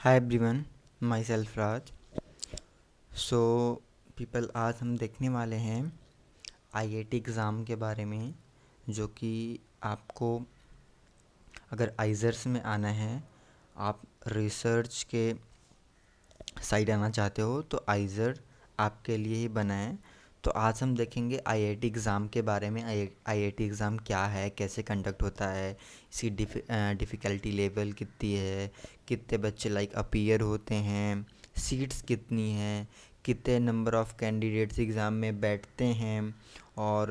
Hi everyone, my self Raj. So people, आज हम देखने वाले हैं आईआईटी एग्ज़ाम के बारे में, जो कि आपको अगर आइज़र्स में आना है, आप रिसर्च के साइड आना चाहते हो तो आइज़र आपके लिए ही बना है। तो आज हम देखेंगे आईआईटी एग्ज़ाम के बारे में। आईआईटी एग्ज़ाम क्या है, कैसे कंडक्ट होता है, इसकी डिफ़िकल्टी लेवल कितनी है, कितने बच्चे अपीयर होते हैं, सीट्स कितनी हैं, कितने नंबर ऑफ़ कैंडिडेट्स एग्ज़ाम में बैठते हैं, और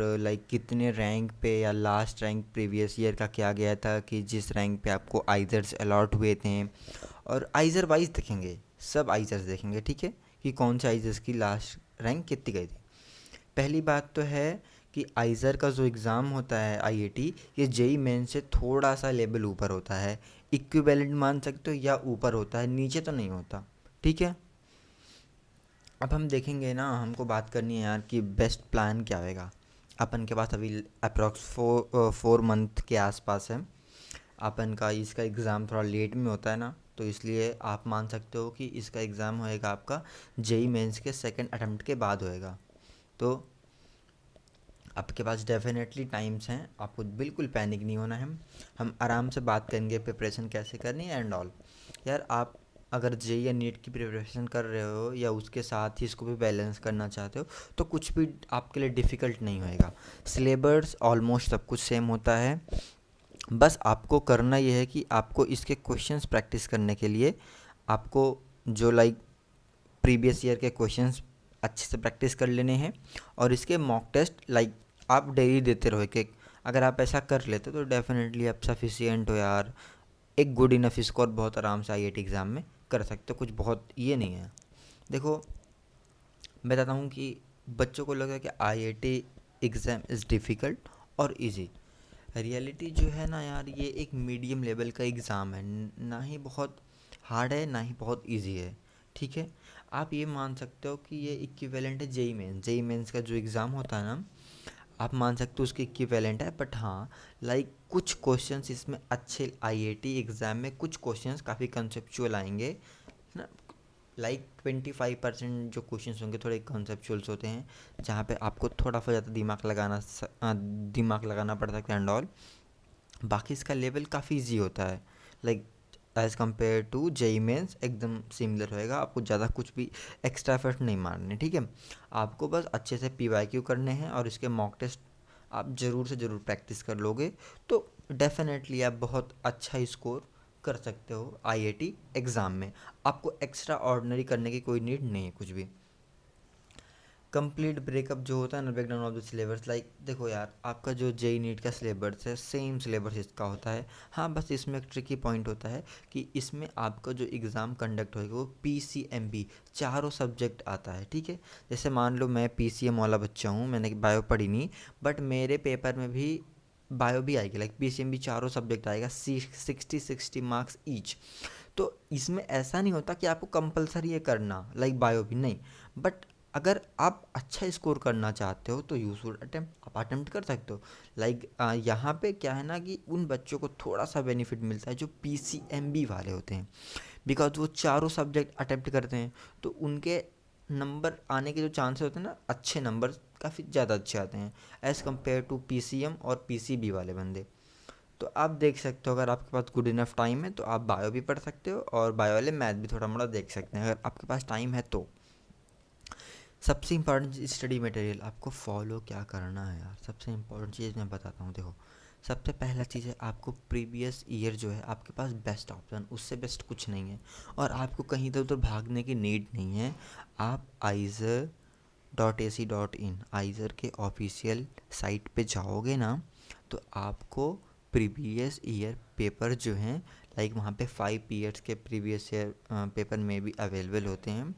कितने रैंक पे या लास्ट रैंक प्रीवियस ईयर का क्या गया था कि जिस रैंक पे आपको आइज़र्स अलॉट हुए थे। और आइज़र वाइज देखेंगे, सब आइज़र्स देखेंगे, ठीक है, कि कौन से आइज़र्स की लास्ट रैंक कितनी गई थी। पहली बात तो है कि आइज़र का जो एग्ज़ाम होता है आईआईटी, ये जेई मेन से थोड़ा सा लेवल ऊपर होता है। इक्विवेलेंट मान सकते हो, या ऊपर होता है, नीचे तो नहीं होता, ठीक है। अब हम देखेंगे ना, हमको बात करनी है यार कि बेस्ट प्लान क्या होएगा। अपन के पास अभी अप्रॉक्स 4 मंथ के आसपास है। अपन का इसका एग्ज़ाम थोड़ा लेट में होता है ना, तो इसलिए आप मान सकते हो कि इसका एग्ज़ाम होएगा आपका जेई मेंस के सेकंड अटेम्प्ट के बाद होएगा। तो आपके पास डेफिनेटली टाइम्स हैं, आपको बिल्कुल पैनिक नहीं होना है। हम आराम से बात करेंगे प्रिपरेशन कैसे करनी है एंड ऑल। यार, आप अगर जेई या नीट की प्रिपरेशन कर रहे हो या उसके साथ ही इसको भी बैलेंस करना चाहते हो, तो कुछ भी आपके लिए डिफ़िकल्ट नहीं होएगा। सिलेबस ऑलमोस्ट सब कुछ सेम होता है। बस आपको करना ये है कि आपको इसके क्वेश्चंस प्रैक्टिस करने के लिए आपको जो प्रीवियस ईयर के क्वेश्चंस अच्छे से प्रैक्टिस कर लेने हैं, और इसके मॉक टेस्ट आप डेली देते रहो एक एक। अगर आप ऐसा कर लेते तो डेफिनेटली आप सफिशिएंट हो यार। एक गुड इनफ स्कोर बहुत आराम से आईआईटी एग्ज़ाम में कर सकते हो, कुछ बहुत ये नहीं है। देखो, मैं बताता हूँ कि बच्चों को लगता है कि आईआईटी एग्ज़ाम इज़ डिफ़िकल्ट और इजी। रियलिटी जो है ना यार, ये एक मीडियम लेवल का एग्ज़ाम है, ना ही बहुत हार्ड है ना ही बहुत इजी है, ठीक है। आप ये मान सकते हो कि ये इक्विवेलेंट है जेई मेंस का जो एग्ज़ाम होता है ना, आप मान सकते हो उसके इक्विवेलेंट है। बट हाँ, कुछ क्वेश्चंस इसमें अच्छे, आईआईटी एग्ज़ाम में कुछ क्वेश्चंस काफ़ी कंसेप्चुअल आएंगे ना। 25% जो क्वेश्चंस होंगे थोड़े कॉन्सेप्चुअल्स होते हैं, जहाँ पे आपको थोड़ा सा ज़्यादा दिमाग लगाना पड़ सकता है एंड ऑल। बाकी इसका लेवल काफ़ी इजी होता है, like as compare to JEE Mains एकदम सिमिलर होएगा। आपको ज़्यादा कुछ भी एक्स्ट्रा एफर्ट नहीं मारने, ठीक है। आपको बस अच्छे से पीवाईक्यू करने हैं, और इसके मॉक टेस्ट आप ज़रूर से ज़रूर प्रैक्टिस कर लोगे तो डेफिनेटली आप बहुत अच्छा स्कोर कर सकते हो आईआईटी एग्ज़ाम में। आपको एक्स्ट्रा ऑर्डिनरी करने की कोई नीड नहीं है कुछ भी। कंप्लीट ब्रेकअप जो होता है ना, ब्रेकडाउन ऑफ द सिलेबस, देखो यार, आपका जो जेई नीट का सिलेबस है सेम सिलेबस इसका होता है। हाँ, बस इसमें एक ट्रिकी पॉइंट होता है कि इसमें आपका जो एग्ज़ाम कंडक्ट होएगा वो पीसीएमबी चारों सब्जेक्ट आता है, ठीक है। जैसे मान लो मैं पीसीएम वाला बच्चा हूँ, मैंने बायो पढ़ी नहीं, बट मेरे पेपर में भी बायो भी आएगी, पीसीएमबी चारों सब्जेक्ट आएगा, 60 मार्क्स ईच। तो इसमें ऐसा नहीं होता कि आपको कंपलसरी ये करना, बायो भी नहीं। बट अगर आप अच्छा स्कोर करना चाहते हो तो यू शुड अटेम्प्ट, आप अटेम्प्ट कर सकते हो। यहाँ पे क्या है ना कि उन बच्चों को थोड़ा सा बेनिफिट मिलता है जो पीसीएमबी वाले होते हैं, बिकॉज वो चारों सब्जेक्ट अटेम्प्ट करते हैं, तो उनके नंबर आने के जो चांसेस होते हैं ना, अच्छे नंबर काफ़ी ज़्यादा अच्छे आते हैं एज़ कम्पेयर टू पीसीएम और पीसीबी वाले बंदे। तो आप देख सकते हो, अगर आपके पास गुड इनफ टाइम है तो आप बायो भी पढ़ सकते हो, और बायो वाले मैथ भी थोड़ा मोड़ा देख सकते हैं अगर आपके पास टाइम है तो। सबसे इंपॉर्टेंट स्टडी मटेरियल आपको फॉलो क्या करना है यार, सबसे इंपॉर्टेंट चीज़ मैं बताता हूँ। देखो, सबसे पहला चीज़ है आपको प्रीवियस ईयर जो है आपके पास बेस्ट ऑप्शन, उससे बेस्ट कुछ नहीं है, और आपको कहीं इधर उधर भागने की नीड नहीं है। आप आइज़र.ac.in, आइज़र के ऑफिशियल साइट पे जाओगे ना, तो आपको प्रीवियस ईयर पेपर जो हैं, वहाँ पे 5 ईयर्स के प्रीवियस ईयर पेपर में भी अवेलेबल होते हैं,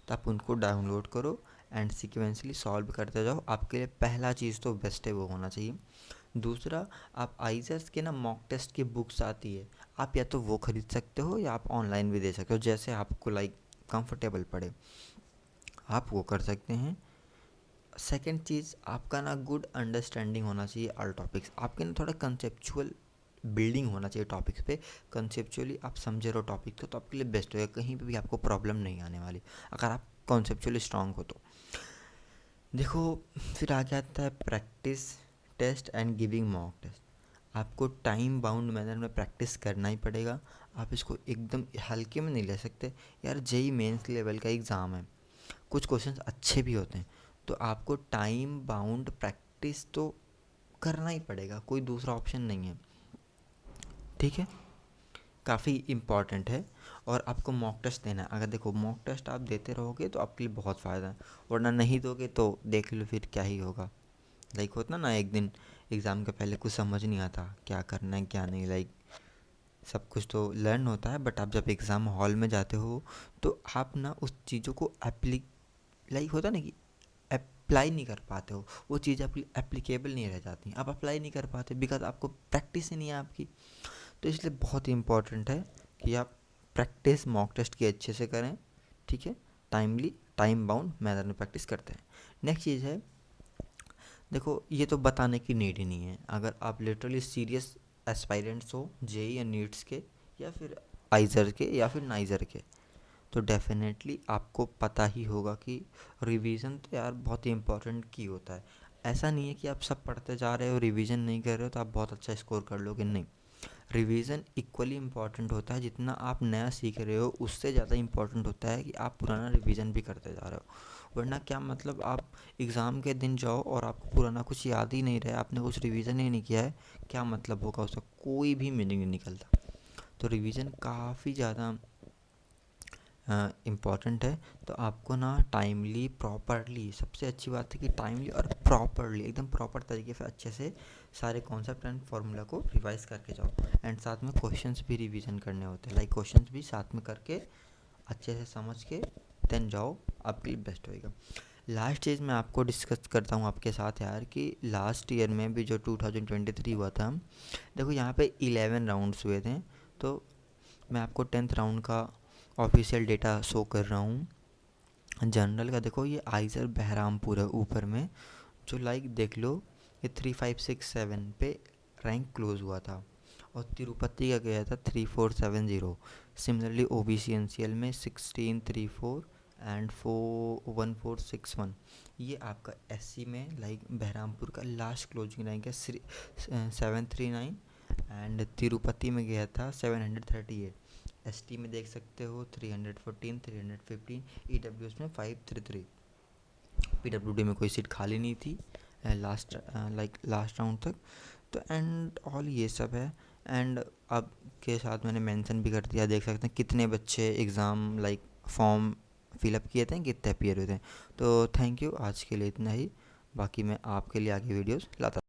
तो आप उनको डाउनलोड करो एंड सिक्वेंसली सॉल्व करते जाओ। आपके लिए पहला चीज़ तो बेस्ट है, वो होना चाहिए। दूसरा, आप आइज़र्स के ना मॉक टेस्ट की बुक्स आती है, आप या तो वो ख़रीद सकते हो या आप ऑनलाइन भी दे सकते हो, जैसे आपको कंफर्टेबल पड़े आप वो कर सकते हैं। सेकंड चीज़, आपका ना गुड अंडरस्टैंडिंग होना चाहिए ऑल टॉपिक्स। आपके ना थोड़ा कंसेप्चुअल बिल्डिंग होना चाहिए टॉपिक्स पे, कंसेप्चुअली आप समझे रहो टॉपिक तो आपके लिए बेस्ट होगा, कहीं पे भी आपको प्रॉब्लम नहीं आने वाली अगर आप कॉन्सेप्चुअली स्ट्रांग हो तो। देखो फिर आगे आता है practice test and giving mock test. आपको टाइम बाउंड मैनर में प्रैक्टिस करना ही पड़ेगा, आप इसको एकदम हल्के में नहीं ले सकते। यार जेई मेंस लेवल का एग्ज़ाम है, कुछ क्वेश्चंस अच्छे भी होते हैं, तो आपको टाइम बाउंड प्रैक्टिस तो करना ही पड़ेगा, कोई दूसरा ऑप्शन नहीं है, ठीक है। काफ़ी इम्पॉर्टेंट है। और आपको मॉक टेस्ट देना है, अगर देखो मॉक टेस्ट आप देते रहोगे तो आपके लिए बहुत फ़ायदा है, वरना नहीं दोगे तो देख लो फिर क्या ही होगा। लाइक होता ना, एक दिन एग्ज़ाम के पहले कुछ समझ नहीं आता क्या करना है क्या नहीं, लाइक सब कुछ तो लर्न होता है, बट आप जब एग्ज़ाम हॉल में जाते हो तो आप ना उस चीज़ों को लाइक होता ना कि अप्लाई नहीं कर पाते हो, वो चीज़ आपकी एप्लीकेबल नहीं रह जाती, आप अप्लाई नहीं कर पाते बिकॉज आपको प्रैक्टिस ही नहीं है आपकी। तो इसलिए बहुत ही इम्पॉर्टेंट है कि आप प्रैक्टिस मॉक टेस्ट की अच्छे से करें, ठीक है, टाइमली टाइम बाउंड मैनर में प्रैक्टिस करते हैं। नेक्स्ट चीज़ है, देखो ये तो बताने की नीड ही नहीं है, अगर आप लिटरली सीरियस एस्पायरेंट्स हो जेई या नीट्स के या फिर आइज़र के या फिर नाइज़र के, तो डेफिनेटली आपको पता ही होगा कि रिवीजन तो यार बहुत ही इम्पोर्टेंट की होता है। ऐसा नहीं है कि आप सब पढ़ते जा रहे हो रिवीजन नहीं कर रहे हो तो आप बहुत अच्छा स्कोर कर लोगे, नहीं। रिवीजन इक्वली इम्पॉर्टेंट होता है, जितना आप नया सीख रहे हो उससे ज़्यादा इम्पॉर्टेंट होता है कि आप पुराना रिवीजन भी करते जा रहे हो, वरना क्या मतलब आप एग्ज़ाम के दिन जाओ और आपको पुराना कुछ याद ही नहीं रहा, आपने कुछ रिवीजन ही नहीं किया है, क्या मतलब होगा उसका, कोई भी मीनिंग नहीं निकलता। तो रिवीजन काफ़ी ज़्यादा इम्पॉर्टेंट है। तो आपको ना टाइमली प्रॉपरली, सबसे अच्छी बात है कि टाइमली और प्रॉपरली एकदम प्रॉपर तरीके से अच्छे से सारे कॉन्सेप्ट एंड फार्मूला को रिवाइज करके जाओ, एंड साथ में क्वेश्चंस भी रिवीजन करने होते हैं, लाइक क्वेश्चंस भी साथ में करके अच्छे से समझ के देन जाओ, आपके लिए बेस्ट होएगा। लास्ट चीज़ मैं आपको डिस्कस करता हूँ आपके साथ यार कि लास्ट ईयर में भी जो 2023 हुआ था, देखो यहाँ पे 11 राउंड्स हुए थे, तो मैं आपको 10th राउंड का ऑफिशियल डेटा शो कर रहा हूँ। जनरल का देखो ये आइज़र बहरामपुर है ऊपर में, जो लाइक देख लो ये 3567 पे रैंक क्लोज हुआ था, और तिरुपति का गया था 3470। सिमिलरली ओबीसी एनसीएल में 1634 एंड 1461। ये आपका एससी में लाइक बहरामपुर का लास्ट क्लोजिंग रैंक है 739, एंड तिरुपति में गया था 738। एसटी में देख सकते हो 314 315, ईडब्ल्यूएस में 533। पीडब्ल्यूडी में कोई सीट खाली नहीं थी लास्ट राउंड तक। तो एंड ऑल ये सब है, एंड अब के साथ मैंने मेंशन भी कर दिया, देख सकते हैं कितने बच्चे एग्ज़ाम लाइक फॉर्म फिलअप किए थे, कितने अपीयर हुए थे। तो थैंक यू, आज के लिए इतना ही, बाकी मैं आपके लिए आगे वीडियोस लाता